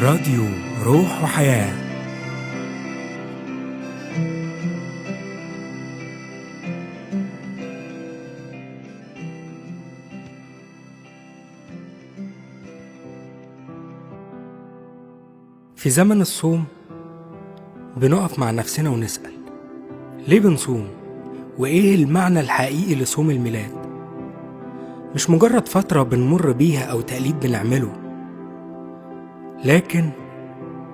راديو روح وحياة. في زمن الصوم بنقف مع نفسنا ونسأل ليه بنصوم؟ وإيه المعنى الحقيقي لصوم الميلاد؟ مش مجرد فترة بنمر بيها أو تقليد بنعمله، لكن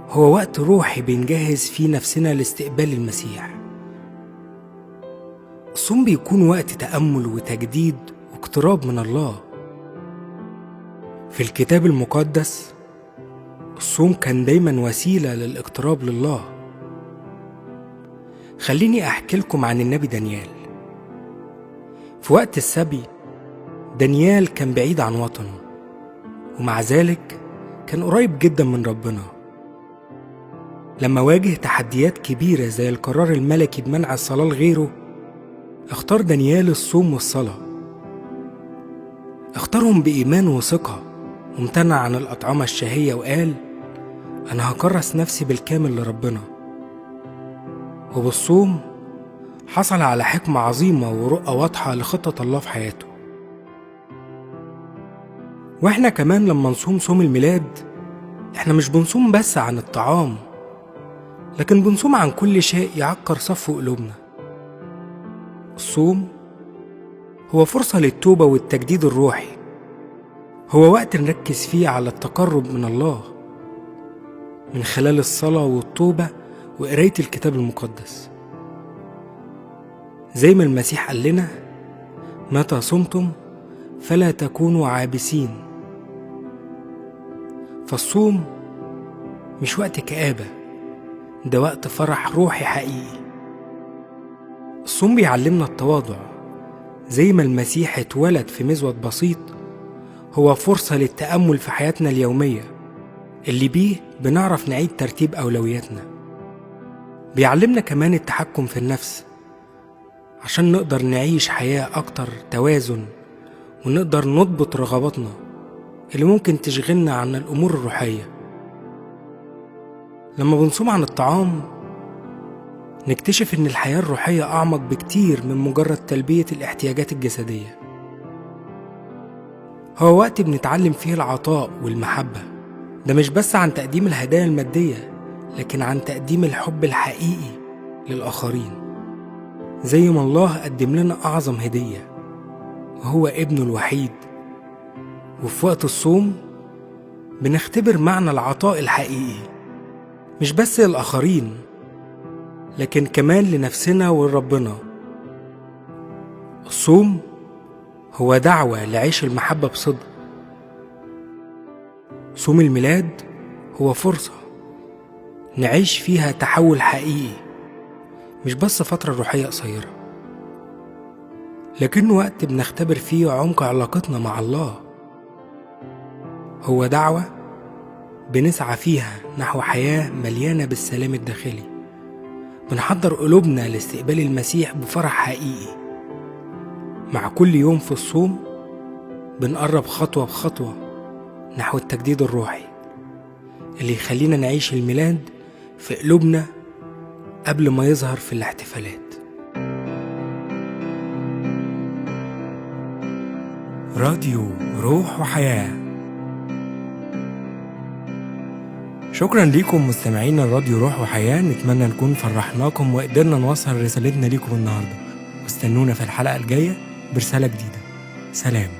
هو وقت روحي بنجهز فيه نفسنا لاستقبال المسيح. الصوم بيكون وقت تأمل وتجديد واقتراب من الله. في الكتاب المقدس الصوم كان دايما وسيلة للاقتراب لله. خليني أحكي لكم عن النبي دانيال. في وقت السبي دانيال كان بعيد عن وطنه، ومع ذلك كان قريب جدا من ربنا. لما واجه تحديات كبيرة زي القرار الملكي بمنع الصلاة لغيره، اختار دانيال الصوم والصلاة. اختارهم بإيمان وثقة، وامتنع عن الأطعمة الشهية وقال أنا هكرس نفسي بالكامل لربنا. وبالصوم حصل على حكمة عظيمة ورؤى واضحة لخطة الله في حياته. واحنا كمان لما نصوم صوم الميلاد احنا مش بنصوم بس عن الطعام، لكن بنصوم عن كل شيء يعكر صفو قلوبنا. الصوم هو فرصة للتوبة والتجديد الروحي، هو وقت نركز فيه على التقرب من الله من خلال الصلاة والتوبة وقراية الكتاب المقدس. زي ما المسيح قال لنا متى صمتم فلا تكونوا عابسين. فالصوم مش وقت كآبة، ده وقت فرح روحي حقيقي. الصوم بيعلمنا التواضع، زي ما المسيح اتولد في مزود بسيط، هو فرصة للتأمل في حياتنا اليومية اللي بيه بنعرف نعيد ترتيب أولوياتنا. بيعلمنا كمان التحكم في النفس عشان نقدر نعيش حياة أكتر توازن، ونقدر نضبط رغباتنا اللي ممكن تشغلنا عن الأمور الروحية. لما بنصوم عن الطعام نكتشف إن الحياة الروحية أعمق بكتير من مجرد تلبية الاحتياجات الجسدية. هو وقت بنتعلم فيه العطاء والمحبة، ده مش بس عن تقديم الهدايا المادية، لكن عن تقديم الحب الحقيقي للآخرين. زي ما الله قدم لنا أعظم هدية وهو ابنه الوحيد. وفي وقت الصوم بنختبر معنى العطاء الحقيقي، مش بس للآخرين لكن كمان لنفسنا ولربنا. الصوم هو دعوة لعيش المحبة بصدق. صوم الميلاد هو فرصة نعيش فيها تحول حقيقي، مش بس فترة روحية قصيرة، لكنه وقت بنختبر فيه عمق علاقتنا مع الله. هو دعوة بنسعى فيها نحو حياة مليانة بالسلام الداخلي. بنحضر قلوبنا لاستقبال المسيح بفرح حقيقي. مع كل يوم في الصوم بنقرب خطوة بخطوة نحو التجديد الروحي اللي يخلينا نعيش الميلاد في قلوبنا قبل ما يظهر في الاحتفالات. راديو روح وحياة. شكرا ليكم مستمعين الراديو روح وحياة. نتمنى نكون فرحناكم وقدرنا نوصل رسالتنا ليكم النهاردة، واستنونا في الحلقة الجاية برسالة جديدة. سلام.